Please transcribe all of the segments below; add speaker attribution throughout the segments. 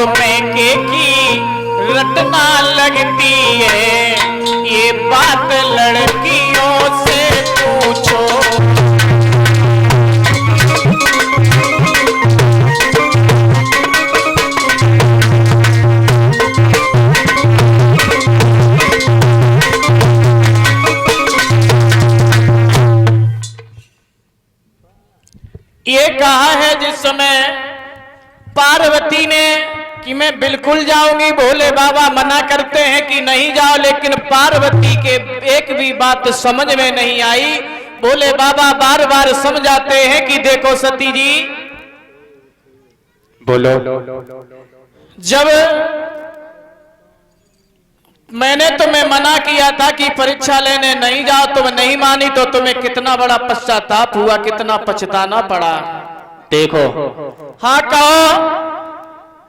Speaker 1: में के की रटना लगती है, ये बात लड़कियों से पूछो। ये कहा है जिस समय पार्वती ने कि मैं बिल्कुल जाऊंगी, भोले बाबा मना करते हैं कि नहीं जाओ, लेकिन पार्वती के एक भी बात समझ में नहीं आई। भोले बाबा बार बार समझाते हैं कि देखो सती जी,
Speaker 2: बोलो।
Speaker 1: जब मैंने तुम्हें मना किया था कि परीक्षा लेने नहीं जाओ, तुम नहीं मानी, तो तुम्हें कितना बड़ा पश्चाताप हुआ, कितना पछताना पड़ा।
Speaker 2: देखो,
Speaker 1: हाँ कहो।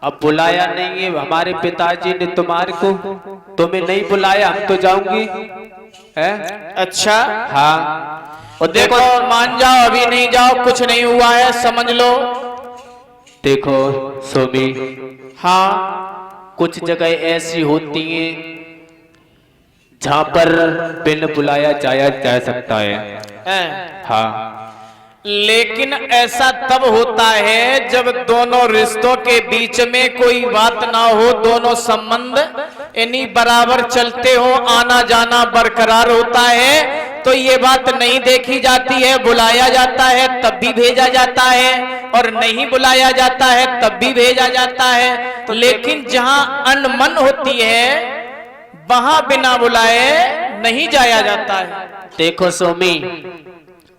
Speaker 2: अब बुलाया नहीं है हमारे पिताजी ने तुम्हारे को, तुम्हें नहीं बुलाया, हम तो जाऊंगी है।
Speaker 1: अच्छा
Speaker 2: हाँ,
Speaker 1: और देखो मान जाओ, अभी नहीं जाओ, कुछ नहीं हुआ है, समझ लो।
Speaker 2: देखो सोमी,
Speaker 1: हाँ
Speaker 2: कुछ जगह ऐसी होती हैं जहां पर बिन बुलाया जाया जा सकता है। हाँ,
Speaker 1: लेकिन ऐसा तब होता है जब दोनों रिश्तों के बीच में कोई बात ना हो, दोनों संबंध यानी बराबर चलते हो, आना जाना बरकरार होता है, तो ये बात नहीं देखी जाती है। बुलाया जाता है तब भी भेजा जाता है, और नहीं बुलाया जाता है तब भी भेजा जाता है। तो लेकिन जहां अनमन होती है वहां बिना बुलाए नहीं जाया जाता है।
Speaker 2: देखो सोमी,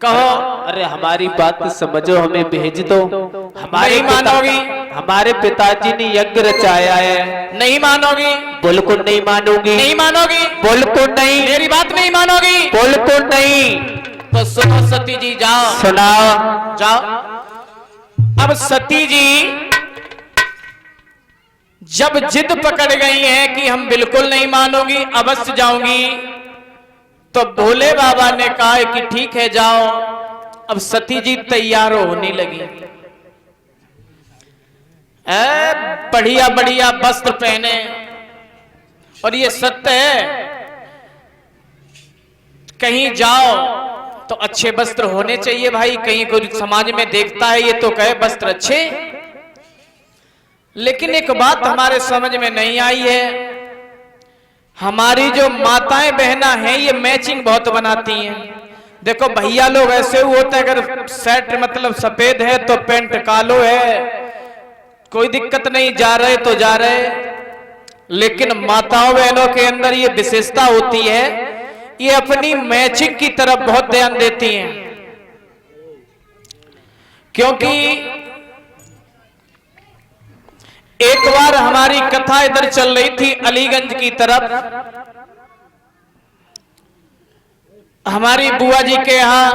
Speaker 1: कहो।
Speaker 2: अरे हमारी बात समझो, हमें भेज दो।
Speaker 1: नहीं मानोगी?
Speaker 2: हमारे पिताजी ने यज्ञ रचाया है।
Speaker 1: नहीं मानोगी?
Speaker 2: बिल्कुल नहीं मानूंगी।
Speaker 1: नहीं मानोगी?
Speaker 2: बिल्कुल नहीं।
Speaker 1: मेरी बात नहीं मानोगी?
Speaker 2: बिल्कुल नहीं।
Speaker 1: तो सुनो सती जी, जाओ।
Speaker 2: सुनाओ।
Speaker 1: जाओ। अब सती जी जब जिद पकड़ गई हैं कि हम बिल्कुल नहीं मानोगी, अवश्य जाऊंगी, तो भोले बाबा ने कहा कि ठीक है जाओ। अब सती जी तैयार होने लगी, बढ़िया बढ़िया वस्त्र पहने। और ये सत्य है, कहीं जाओ तो अच्छे वस्त्र होने चाहिए भाई। कहीं कोई समाज में देखता है ये तो कहे वस्त्र अच्छे। लेकिन एक बात हमारे समझ में नहीं आई है, हमारी जो माताएं बहना हैं ये मैचिंग बहुत बनाती हैं। देखो भैया लोग ऐसे होते हैं, अगर शर्ट मतलब सफेद है तो पैंट कालो है, कोई दिक्कत नहीं, जा रहे तो जा रहे। लेकिन माताओं बहनों के अंदर ये विशेषता होती है, ये अपनी मैचिंग की तरफ बहुत ध्यान देती हैं। क्योंकि एक बार हमारी कथा इधर चल रही थी अलीगंज की तरफ, हमारी बुआ जी के यहां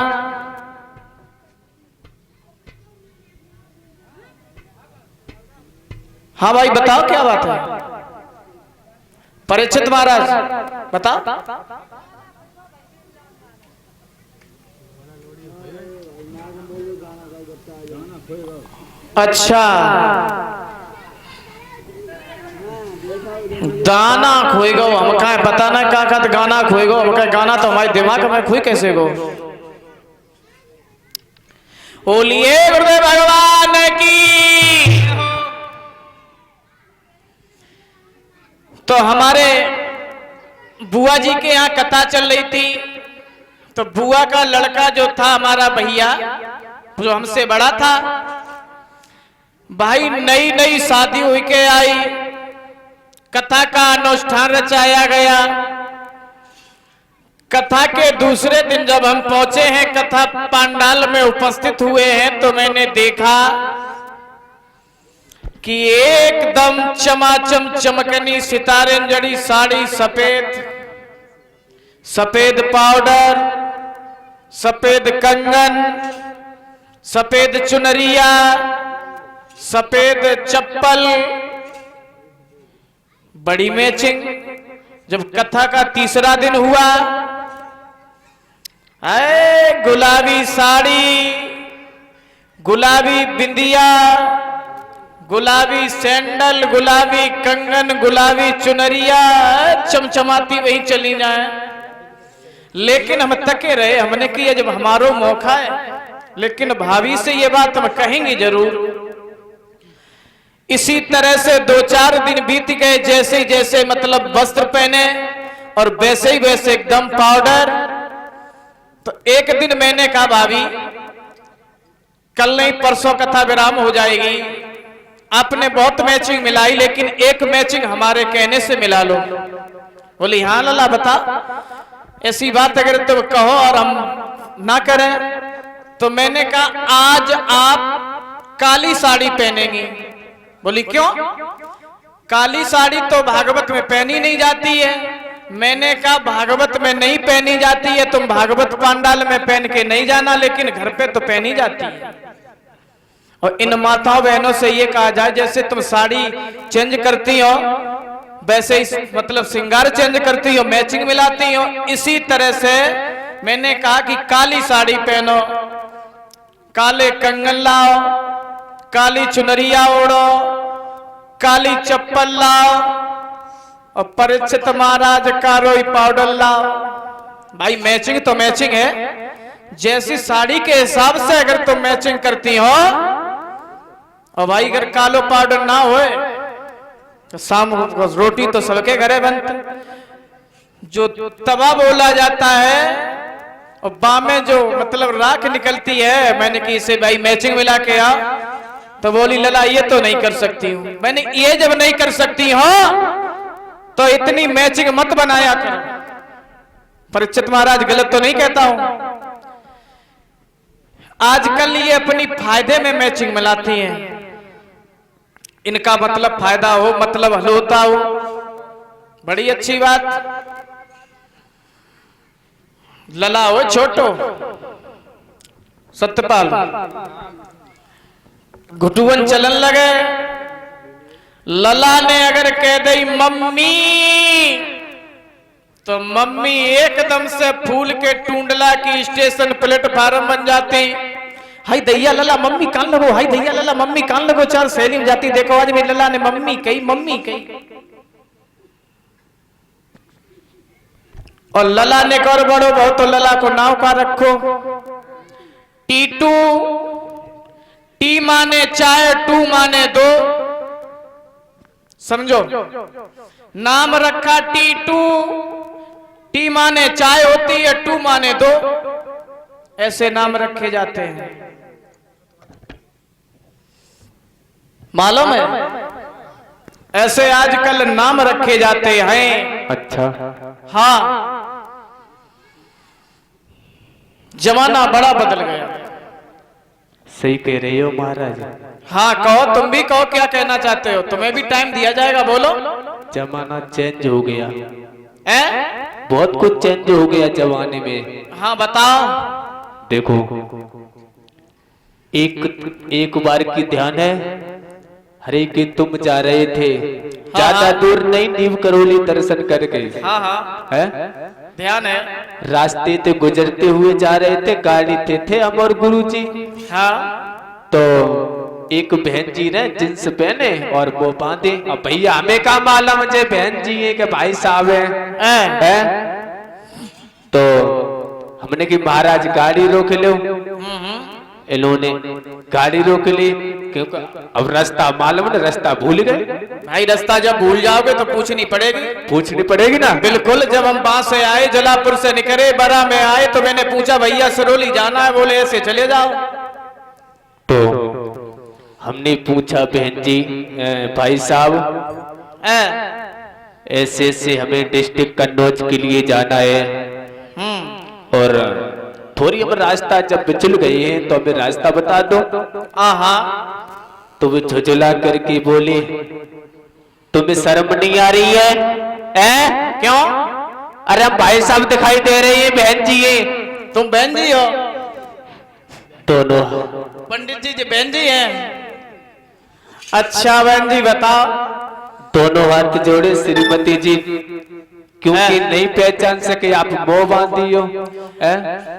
Speaker 1: हाँ भाई बताओ क्या बात है। परीक्षित महाराज बताओ। अच्छा, दाना खोई गो, हम कहा पता ना का गाना खोई गो, हम कहा गाना तो हमारे दिमाग में खोई कैसे गो। बोलिए गुरुदेव भगवान की। तो हमारे बुआ जी के यहाँ कथा चल रही थी, तो बुआ का लड़का जो था हमारा भैया, जो हमसे बड़ा था भाई, नई नई शादी हुई के आई, कथा का अनुष्ठान रचाया गया। कथा के दूसरे दिन जब हम पहुंचे हैं, कथा पंडाल में उपस्थित हुए हैं, तो मैंने देखा कि एकदम चमाचम चमकनी सितारे जड़ी साड़ी, सफेद सफेद पाउडर, सफेद कंगन, सफेद चुनरिया, सफेद चप्पल, बड़ी मैचिंग। जब कथा का तीसरा दिन हुआ, गुलाबी साड़ी, गुलाबी बिंदिया, गुलाबी सैंडल, गुलाबी कंगन, गुलाबी चुनरिया चमचमाती वही चली जाए। लेकिन हम तके रहे, हमने किया जब हमारो मौका है, लेकिन भाभी से ये बात हम कहेंगे जरूर। इसी तरह से 2-4 दिन बीत गए, जैसे जैसे मतलब वस्त्र पहने और वैसे ही वैसे एकदम पाउडर। तो एक दिन मैंने कहा भाभी कल नहीं परसों कथा विराम हो जाएगी, आपने बहुत मैचिंग मिलाई लेकिन एक मैचिंग हमारे कहने से मिला लो। बोली हाँ लला बता, ऐसी बात अगर तुम कहो और हम ना करें। तो मैंने कहा आज आप काली साड़ी पहनेंगी। बोली क्यों? काली साड़ी तो भागवत में पहनी नहीं जाती है। मैंने कहा भागवत में नहीं पहनी जाती है, तुम भागवत पांडाल में पहन के नहीं जाना, लेकिन घर पे तो पहनी जाती है। और इन माताओं बहनों से ये कहा जाए जैसे तुम साड़ी चेंज करती हो वैसे ही मतलब श्रृंगार चेंज करती हो, मैचिंग मिलाती हो। इसी तरह से मैंने कहा कि काली साड़ी पहनो, काले कंगन लाओ, काली चुनरिया ओढ़ो, काली चप्पल लाओ और परीक्षित महाराज का रोई पाउडर लाओ। भाई मैचिंग तो मैचिंग है, जैसी साड़ी के हिसाब से अगर तुम मैचिंग करती हो। और भाई अगर कालो पाउडर ना होए तो शाम को रोटी तो सबके घरे बनते। जो तवा बोला जाता है और बामे जो मतलब राख निकलती है, मैंने कि इसे भाई मैचिंग मिला के आ। तो बोली लला ये तो नहीं कर सकती हूँ। मैंने ये जब नहीं कर सकती हो तो इतनी मैचिंग मत बनाया कर। परीक्षित महाराज गलत तो नहीं कहता हूं। आजकल ये अपनी फायदे में मैचिंग मिलाती हैं, इनका मतलब फायदा हो, मतलब हल होता हो। बड़ी अच्छी बात। लला हो छोटो सत्यपाल घुटुवन चलन लगे। लला ने अगर कह दी मम्मी तो मम्मी एकदम से फूल के टूंडला की स्टेशन प्लेटफार्म बन जाती। हाय दैया लला मम्मी कान लगो, हाय दैया लला मम्मी कान लगो, चार सहेली में जाती। देखो आज मेरी लला ने मम्मी कही, मम्मी कही। और लला ने कर बड़ो बहुत तो लला को नाव का रखो। टीटू, टी माने चाय, टू माने दो, समझो। नाम रखा टीटू, टी माने चाय होती है, टू माने दो, ऐसे नाम रखे जाते हैं। मालूम है ऐसे आजकल नाम रखे जाते हैं।
Speaker 2: अच्छा
Speaker 1: हाँ, जमाना बड़ा बदल गया।
Speaker 2: सही कह रहे हो महाराज।
Speaker 1: हाँ कहो, तुम भी कहो क्या कहना चाहते हो, तुम्हें भी टाइम दिया जाएगा, बोलो।
Speaker 2: जमाना चेंज हो गया
Speaker 1: है?
Speaker 2: बहुत कुछ चेंज हो गया जमाने में।
Speaker 1: हाँ बताओ।
Speaker 2: देखो एक बार की ध्यान है, हरे के तुम जा रहे थे, ज्यादा दूर नहीं, नीम करोली दर्शन करके।
Speaker 1: हाँ हाँ
Speaker 2: है
Speaker 1: ध्यान है।
Speaker 2: रास्ते से गुजरते हुए जा रहे थे, गाड़ी थे हम और गुरुजी।
Speaker 1: हाँ
Speaker 2: तो एक बहन जी ने जींस पहने और वो बांधे। अब भैया हमें का मालूम मुझे बहन जी है कि भाई साहब है? तो हमने कि महाराज गाड़ी रोक लो। इन्होंने गाड़ी रोक ली क्योंकि अब रास्ता मालूम ना, रास्ता भूल गए।
Speaker 1: भाई रास्ता जब भूल जाओगे तो पूछनी पड़ेगी ना। बिल्कुल। जब हम वहां से आए, जलापुर से निकले, बरा में आए तो मैंने पूछा भैया सरोली जाना है, बोले ऐसे चले जाओ।
Speaker 2: तो हमने पूछा बहन जी भाई साहब ऐसे ऐसे हमें डिस्ट्रिक्ट कन्नौज के लिए जाना है और थोड़ी हम रास्ता जब चल गए हैं तो हमें रास्ता बता दो। तो वो झुझला करके बोले तुम्हें शर्म नहीं आ रही है?
Speaker 1: क्यों?
Speaker 2: अरे हम भाई साहब दिखाई दे रहे हैं, बहन जी है।
Speaker 1: तुम बहन जी हो?
Speaker 2: दोनों
Speaker 1: पंडित जी बहन जी हैं। अच्छा बहन जी बताओ।
Speaker 2: दोनों हाथ जोड़े श्रीमती जी, क्योंकि नहीं पहचान सके आप मोह बांधी हो।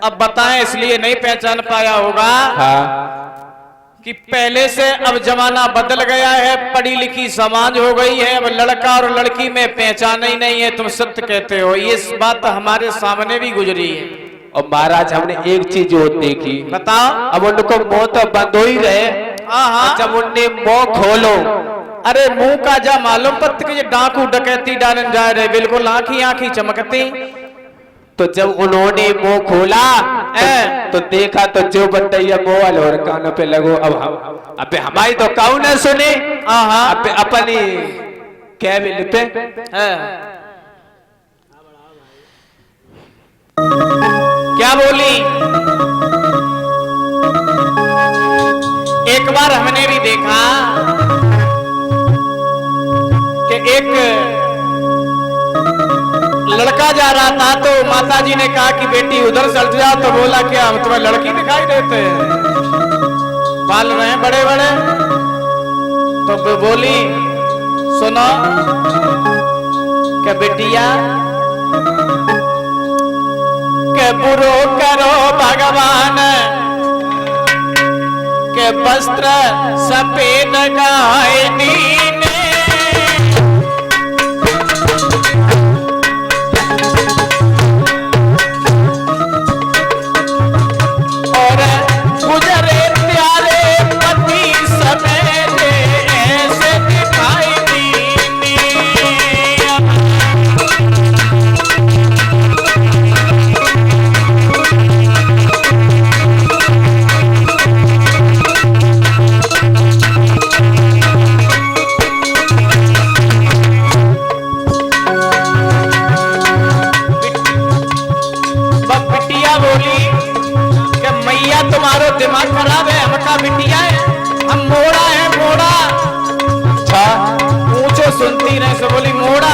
Speaker 1: अब बताएं इसलिए नहीं पहचान पाया होगा।
Speaker 2: हाँ।
Speaker 1: कि पहले से अब जमाना बदल गया है, पढ़ी लिखी समाज हो गई है, अब लड़का और लड़की में पहचान ही नहीं है। तुम सत्य कहते हो, ये बात हमारे सामने भी गुजरी है।
Speaker 2: और महाराज हमने एक चीज और देखी,
Speaker 1: बताओ।
Speaker 2: अब उनको मुंह तो बंद हो ही रहे, जब उनने मुंह खोलो,
Speaker 1: अरे मुंह का जा मालूम पत्त के डाकू डकैती डालन जा रहे, बिल्कुल आंखी आंखी चमकती।
Speaker 2: तो जब उन्होंने मुंह खोला तो देखा तो जो बतैया मोबाइल और कानों पे लगो। अब हम अबे हमारी तो काऊ न सुने, अबे अपनी कैबिन पे
Speaker 1: क्या बोली। एक बार हमने भी देखा कि एक लड़का जा रहा था, तो माताजी ने कहा कि बेटी उधर चल जाओ। तो बोला क्या हम तुम्हें लड़की दिखाई देते हैं, बाल रहे हैं बड़े बड़े। तो बोली सुनो क्या बेटिया, के बुरो करो भगवान के वस्त्र सफेद गाय दीने। तुम्हारो दिमाग खराब है, हमका बिटिया है, हम मोड़ा है मोड़ा। अच्छा ऊंचो सुनती रहे, सो बोली मोड़ा।